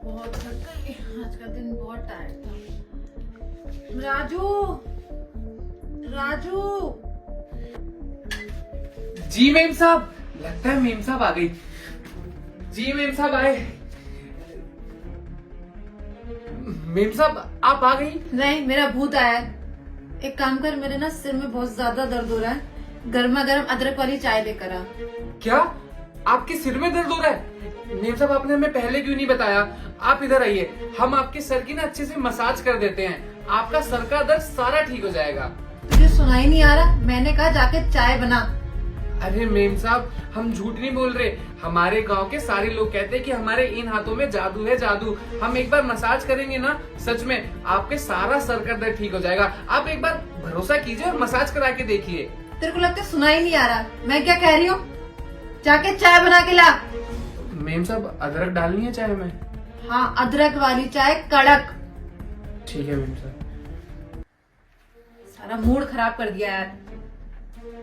बहुत थक गई, आज का दिन बहुत टायर्ड था। राजू, राजू। जी मेम साहब, लगता है मेम साहब आ गई। जी मेम साहब आए। मेम साहब आप आ गई? नहीं, मेरा भूत आया है। एक काम कर, मेरे ना सिर में बहुत ज्यादा दर्द हो रहा है, गर्मा गर्म अदरक वाली चाय लेकर आ। क्या आपके सिर में दर्द हो रहा है? मेम साहब आपने हमें पहले क्यों नहीं बताया? आप इधर आइए, हम आपके सर की ना अच्छे से मसाज कर देते हैं। आपका सर का दर्द सारा ठीक हो जाएगा। तुझे सुनाई नहीं आ रहा? मैंने कहा जाके चाय बना। अरे मेम साहब, हम झूठ नहीं बोल रहे। हमारे गांव के सारे लोग कहते हैं कि हमारे इन हाथों में जादू है, जादू। हम एक बार मसाज करेंगे ना, सच में आपके सारा सर का दर्द ठीक हो जाएगा। आप एक बार भरोसा कीजिए और मसाज करा के देखिए। तेरे को लगता है सुनाई नहीं आ रहा मैं क्या कह रही हूँ? जाके चाय बना के ला। मेम साहब अदरक डालनी है चाय में? हाँ, अदरक वाली चाय, कड़क। ठीक है मेम साहब। सारा मूड खराब कर दिया यार।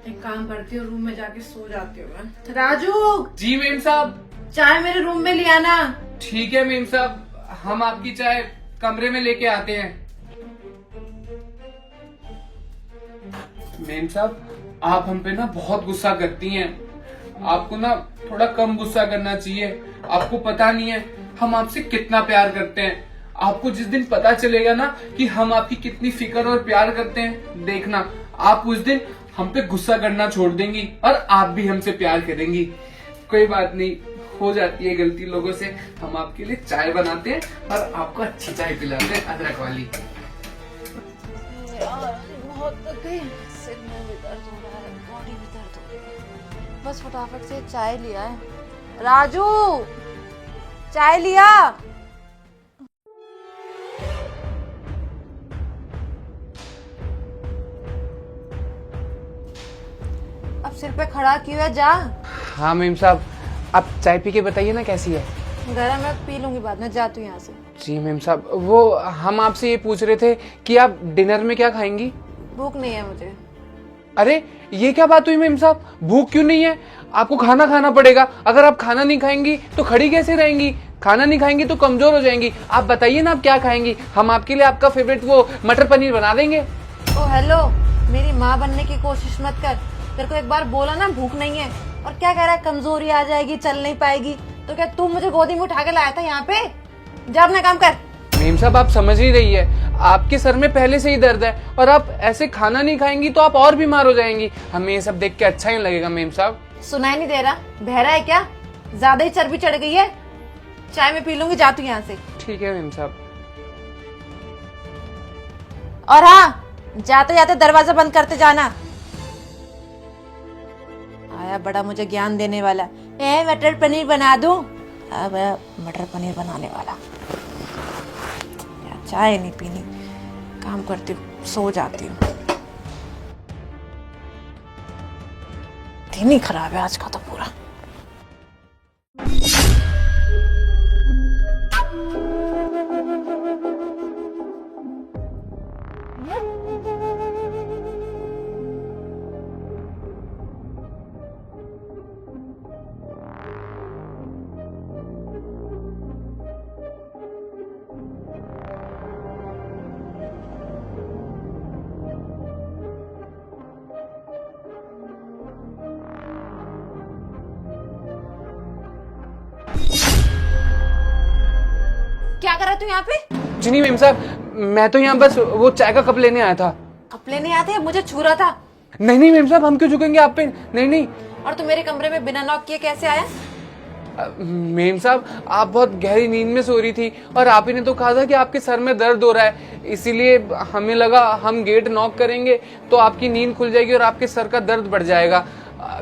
एक काम करती हूँ, रूम में जाके सो जाती हूँ मैं। राजू, जी मेम साहब। चाय मेरे रूम में ले आना। ठीक है मेम साहब, हम आपकी चाय कमरे में लेके आते हैं। मेम साहब आप हम पे ना बहुत गुस्सा करती हैं। आपको ना थोड़ा कम गुस्सा करना चाहिए। आपको पता नहीं है हम आपसे कितना प्यार करते हैं। आपको जिस दिन पता चलेगा ना कि हम आपकी कितनी फिक्र और प्यार करते हैं, देखना आप उस दिन हम पे गुस्सा करना छोड़ देंगी और आप भी हमसे प्यार करेंगी। कोई बात नहीं, हो जाती है गलती लोगों से। हम आपके लिए चाय बनाते हैं और आपको अच्छी चाय पिलाते हैं, अदरक वाली। यार बहुत थक गई, सिर में भी दर्द हो रहा है, बॉडी भी दर्द हो रही है। बस फटाफट से चाय लिया है। राजू, चाय लिया। अब सिर पे खड़ा क्यों है? जा। हाँ मेम साहब, आप चाय पी के बताइए ना कैसी है। गरम मैं पी लूंगी बाद में, जा तू यहाँ से। जी मेम साहब, वो हम आपसे ये पूछ रहे थे कि आप डिनर में क्या खाएंगी? भूख नहीं है मुझे। अरे ये क्या बात हुई मेम साहब, भूख क्यों नहीं है? आपको खाना खाना पड़ेगा। अगर आप खाना नहीं खाएंगी तो खड़ी कैसे रहेंगी? खाना नहीं खाएंगी तो कमजोर हो जाएंगी। आप बताइए ना आप क्या खाएंगी, हम आपके लिए आपका फेवरेट वो मटर पनीर बना देंगे। ओ हेलो, मेरी माँ बनने की कोशिश मत कर। तेरे को एक बार बोला ना भूख नहीं है, और क्या कह रहा है कमजोरी आ जाएगी, चल नहीं पाएगी। तो क्या तू मुझे गोदी में उठा के लाया था यहाँ पे? जा अपना काम कर। मेम साहब आप समझ ही रही है, आपके सर में पहले से ही दर्द है और आप ऐसे खाना नहीं खाएंगी तो आप और बीमार हो जाएंगी। हमें ये सब देख के अच्छा ही लगेगा। मेम साहब सुनाई नहीं दे रहा? बहरा है क्या? ज्यादा ही चर्बी चढ़ गई है। चाय में पी लूंगी, जा तू यहाँ से। ठीक है मेम साहब। और हाँ, जाते जाते दरवाजा बंद करते जाना। आया बड़ा मुझे ज्ञान देने वाला। मटर पनीर बना दूं? अब मटर पनीर बनाने वाला। यार चाय नहीं पीनी, काम करती हूँ, सो जाती हूँ। दिन ही खराब है आज का तो पूरा। क्या कर रहा तू यहाँ पे? जी नहीं मेम साहब, मैं तो यहाँ बस वो चाय का कप लेने आया था। कप लेने आते? मुझे छू रहा था। नहीं नहीं मेम साहब, हम क्यों झुकेंगे आप पे? नहीं नहीं। और तू मेरे कमरे में बिना नॉक किए कैसे आया? मेम साहब आप बहुत गहरी नींद में सो रही थी और आप ही ने तो कहा था कि आपके सर में दर्द हो रहा है, इसीलिए हमें लगा हम गेट नॉक करेंगे तो आपकी नींद खुल जाएगी और आपके सर का दर्द बढ़ जाएगा।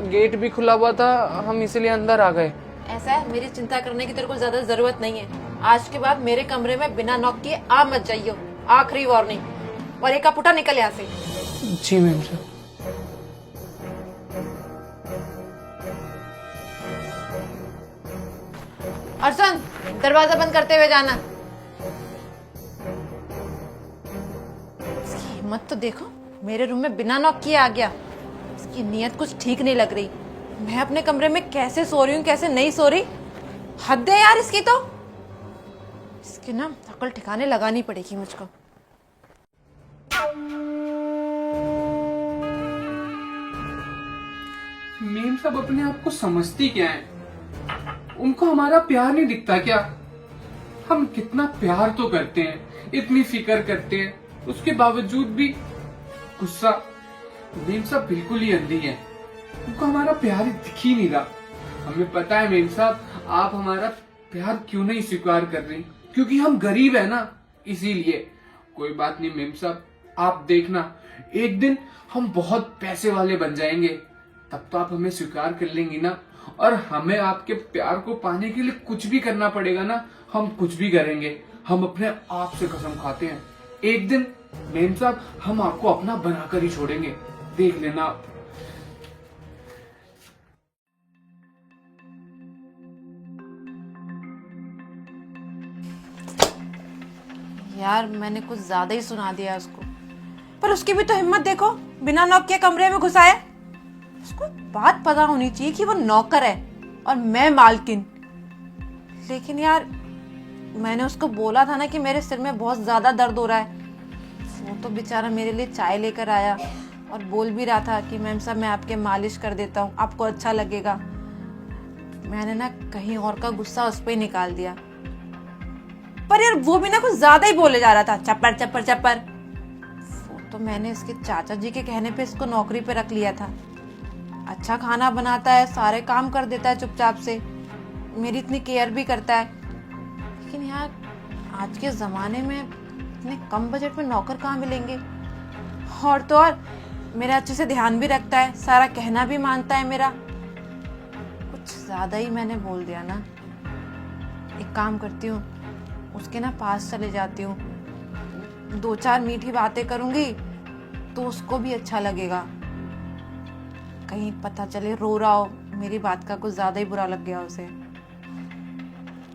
गेट भी खुला हुआ था, हम इसीलिए अंदर आ गए। ऐसा है, मेरी चिंता करने की तेरे को ज्यादा जरूरत नहीं है। आज के बाद मेरे कमरे में बिना नॉक किए आ मत जाइयो, आखिरी वार्निंग। और एक का पुटा निकल यहाँ से। जी मैम साहब। और सुन, दरवाजा बंद करते हुए जाना। इसकी हिम्मत तो देखो, मेरे रूम में बिना नॉक किए आ गया। इसकी नीयत कुछ ठीक नहीं लग रही। मैं अपने कमरे में कैसे सो रही हूँ, कैसे नहीं सो रही, हद है यार इसकी तो। इसकी ना अकल ठिकाने लगानी पड़ेगी मुझको। मेम साहब अपने आप को समझती क्या है? उनको हमारा प्यार नहीं दिखता क्या? हम कितना प्यार तो करते हैं, इतनी फिक्र करते हैं, उसके बावजूद भी गुस्सा। मेम साहब बिल्कुल ही अंधी है, उनको हमारा प्यार दिख ही नहीं रहा। हमें पता है मेम साहब, आप हमारा प्यार क्यों नहीं स्वीकार कर रही, क्योंकि हम गरीब है ना, इसीलिए। कोई बात नहीं मेम साहब, आप देखना एक दिन हम बहुत पैसे वाले बन जाएंगे, तब तो आप हमें स्वीकार कर लेंगी ना। और हमें आपके प्यार को पाने के लिए कुछ भी करना पड़ेगा ना, हम कुछ भी करेंगे। हम अपने आप से कसम खाते हैं, एक दिन मेम साहब हम आपको अपना बनाकर ही छोड़ेंगे, देख लेना आप। यार मैंने कुछ ज्यादा ही सुना दिया उसको, पर उसकी भी तो हिम्मत देखो, बिना नॉक के कमरे में घुसा है। उसको बात पता होनी चाहिए कि वो नौकर है और मैं मालकिन। लेकिन यार मैंने उसको बोला था ना कि मेरे सिर में बहुत ज्यादा दर्द हो रहा है। वो तो बेचारा मेरे लिए चाय लेकर आया और बोल भी रहा था कि मैम साहब मैं आपके मालिश कर देता हूँ, आपको अच्छा लगेगा। मैंने ना कहीं और का गुस्सा उस पर निकाल दिया, पर यार वो भी ना कुछ ज्यादा ही बोले जा रहा था, चप्पर चप्पर चप्पर। वो तो मैंने इसके चाचा जी के कहने पे इसको नौकरी पे रख लिया था। अच्छा खाना बनाता है, सारे काम कर देता है चुपचाप से, मेरी इतनी केयर भी करता है। लेकिन यार आज के ज़माने में इतने कम बजट में नौकर कहाँ मिलेंगे। और तो और मेरा अच्छे से ध्यान भी रखता है, सारा कहना भी मानता है मेरा। कुछ ज़्यादा ही मैंने बोल दिया ना। एक काम करती हूँ, उसके ना पास चले जाती हूँ, 2-4 मीठी बातें करूँगी तो उसको भी अच्छा लगेगा। कहीं पता चले रो रहा हो, मेरी बात का कुछ ज्यादा ही बुरा लग गया उसे।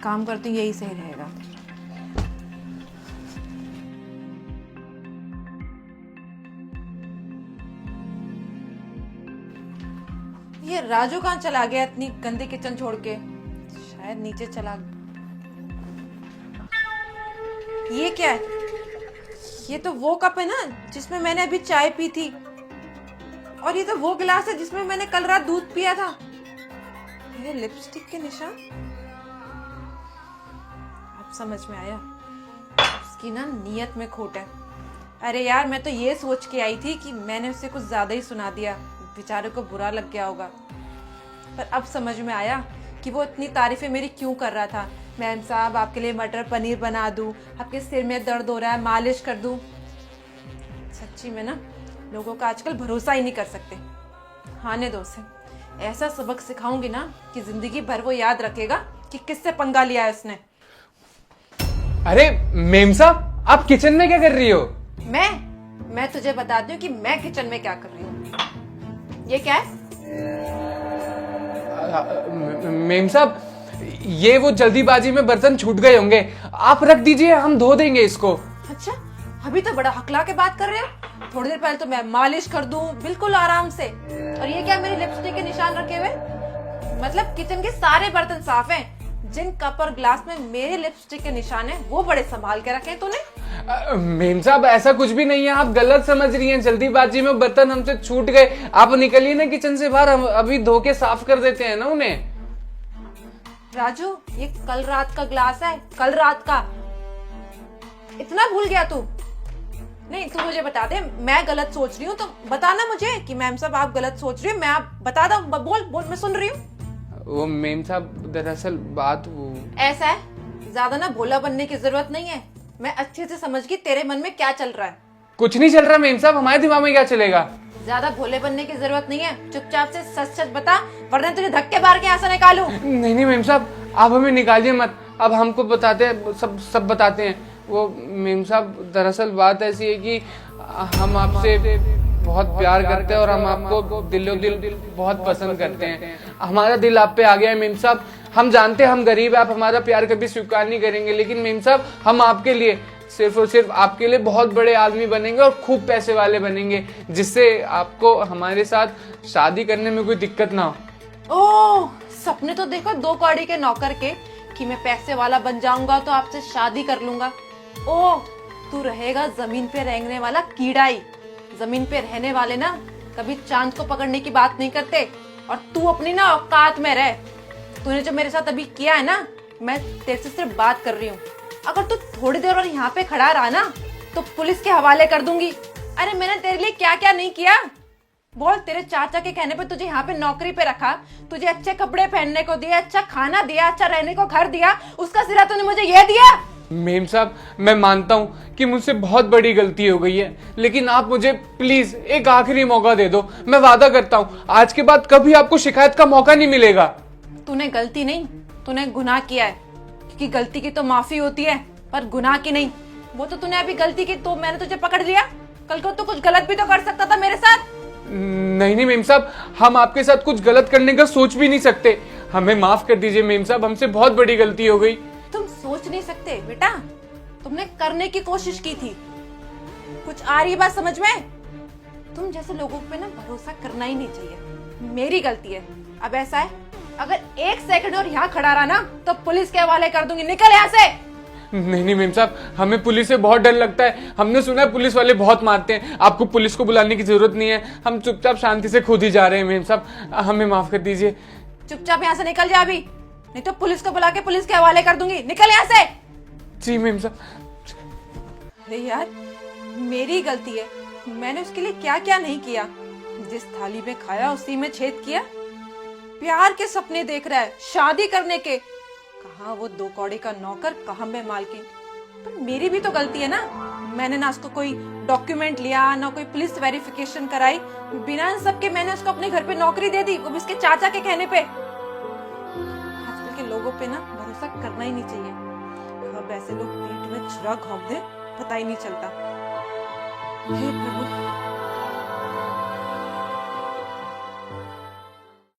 काम करती हूँ, यही सही रहेगा। ये राजू कहाँ चला गया इतनी गंदी किचन छोड़ के? शायद नीचे चला। ये क्या है? ये तो वो कप है ना जिसमें मैंने अभी चाय पी थी, और ये तो वो गिलास है जिसमें मैंने कल रात दूध पिया था। मेरे लिपस्टिक के निशान। अब समझ में आया, उसकी ना नियत में खोट है। अरे यार मैं तो ये सोच के आई थी कि मैंने उसे कुछ ज्यादा ही सुना दिया, बेचारे को बुरा लग गया होगा। पर अब समझ में आया कि वो इतनी तारीफें मेरी क्यों कर रहा था। मैम साहब आपके लिए मटर पनीर बना दूं, आपके सिर में दर्द हो रहा है मालिश कर दूं। सच्ची में ना लोगों का आजकल भरोसा ही नहीं कर सकते। आने दो उसे, ऐसा सबक सिखाऊंगी ना कि जिंदगी भर वो याद रखेगा कि किससे पंगा लिया है उसने। अरे मेम साहब, आप किचन में क्या कर रही हो? मैं तुझे बताती हूँ कि मैं किचन में क्या कर रही हूँ। ये क्या है? मेम साहब, ये वो जल्दीबाजी में बर्तन छूट गए होंगे, आप रख दीजिए, हम धो देंगे इसको। अच्छा, अभी तो बड़ा हकला के बात कर रहे हो। थोड़ी देर पहले तो मैं मालिश कर दूं बिल्कुल आराम से, और ये क्या मेरी लिपस्टिक के निशान रखे हुए? मतलब किचन के सारे बर्तन साफ हैं, जिन कप और ग्लास में मेरे लिपस्टिक के निशान हैं वो बड़े संभाल के रखे हैं तूने। मेम साहब ऐसा कुछ भी नहीं है, आप गलत समझ रही हैं। जल्दीबाजी में बर्तन हमसे छूट गए, आप निकलिए ना किचन से बाहर, हम अभी धो के साफ कर देते हैं ना उन्हें। राजू ये कल रात का ग्लास है, कल रात का। इतना भूल गया तू? नहीं तू मुझे बता दे, मैं गलत सोच रही हूँ तो बताना मुझे कि मैम साहब आप गलत सोच रही हो। मैं आप बता दो, बोल बोल, मैं सुन रही हूँ। वो मेम साहब दरअसल बात वो ऐसा है, ज्यादा ना भोला बनने की जरूरत नहीं है। मैं अच्छे से समझ गई तेरे मन में क्या चल रहा है। कुछ नहीं चल रहा मेम साहब, हमारे दिमाग में क्या चलेगा। ज्यादा भोले बनने की जरूरत नहीं है, चुपचाप से सच सच बता, वरना तुझे धक्के मार के यहाँ से निकालूं। नहीं मेम साहब, आप हमें निकालिए मत, अब हमको बताते हैं, सब बताते हैं। वो मेम साहब दरअसल बात ऐसी है कि हम आपसे बहुत प्यार करते हैं और हम आपको दिलो दिल बहुत पसंद करते हैं। हमारा दिल आप पे आ गया है मेम साहब। हम जानते हैं हम गरीब है, आप हमारा प्यार कभी स्वीकार नहीं करेंगे, लेकिन मेम साहब हम आपके लिए, सिर्फ और सिर्फ आपके लिए बहुत बड़े आदमी बनेंगे और खूब पैसे वाले बनेंगे, जिससे आपको हमारे साथ शादी करने में कोई दिक्कत ना हो। ओह, सपने तो देखो 2 कौड़ी के नौकर के कि मैं पैसे वाला बन जाऊंगा तो आपसे शादी कर लूंगा। ओ, तू रहेगा जमीन पे रहने वाला कीड़ा ही। जमीन पे रहने वाले ना कभी चांद को पकड़ने की बात नहीं करते, और तू अपनी ना औकात में रह। तूने जो मेरे साथ अभी किया है ना, मैं तेरे से सिर्फ बात कर रही हूँ। अगर तू थोड़ी देर और यहाँ पे खड़ा रहा ना तो पुलिस के हवाले कर दूंगी। अरे मैंने तेरे लिए क्या क्या नहीं किया बोल। तेरे चाचा के कहने पे तुझे यहाँ पे नौकरी पे रखा, तुझे अच्छे कपड़े पहनने को दिया, अच्छा खाना दिया, अच्छा रहने को घर दिया, उसका सिरा तूने मुझे ये दिया। मेम साहब, मैं मानता हूँ कि मुझसे बहुत बड़ी गलती हो गई है, लेकिन आप मुझे प्लीज एक आखिरी मौका दे दो। मैं वादा करता हूँ आज के बाद कभी आपको शिकायत का मौका नहीं मिलेगा। तूने गलती नहीं, तूने गुनाह किया है, क्योंकि गलती की तो माफी होती है पर गुनाह की नहीं। वो तो तूने अभी गलती की तो मैंने तुझे पकड़ लिया, कल को तू कुछ गलत भी तो कर सकता था मेरे साथ। नहीं मेम साहब, हम आपके साथ कुछ गलत करने का सोच भी नहीं सकते। हमें माफ कर दीजिए मेम साहब, हमसे बहुत बड़ी गलती हो गई। तुम सोच नहीं सकते बेटा, तुमने करने की कोशिश की थी। कुछ आ रही बात समझ में? तुम जैसे लोगों पे ना भरोसा करना ही नहीं चाहिए। मेरी गलती है। अब ऐसा है, अगर 1 सेकंड और यहाँ खड़ा रहा ना तो पुलिस के हवाले कर दूंगी। निकल यहाँ से। नहीं मेम साहब, हमें पुलिस से बहुत डर लगता है। हमने सुना है पुलिस वाले बहुत मारते हैं। आपको पुलिस को बुलाने की जरूरत नहीं है, हम चुपचाप शांति से खुद ही जा रहे हैं। मेम साहब, हमें माफ कर दीजिए। चुपचाप यहाँ से निकल जा अभी, नहीं तो पुलिस को बुला के पुलिस के हवाले कर दूंगी। निकल यहाँ से। जी मेम साहब। अरे यार, मेरी गलती है। मैंने उसके लिए क्या क्या नहीं किया। जिस थाली में खाया उसी में छेद किया। प्यार के सपने देख रहा है, शादी करने के। कहाँ वो 2 कौड़ी का नौकर, कहाँ मैं मालकिन। पर मेरी भी तो गलती है ना। मैंने ना उसको कोई डॉक्यूमेंट लिया, ना कोई पुलिस वेरिफिकेशन कराई। बिना इन सब के मैंने उसको अपने घर पे नौकरी दे दी, वो भी उसके चाचा के कहने पे। आजकल के लोगों पे ना भरोसा करना ही नहीं चाहिए। कब ऐसे लोग पेट में छुरा घोंप दे पता ही नहीं चलता। हे प्रभु।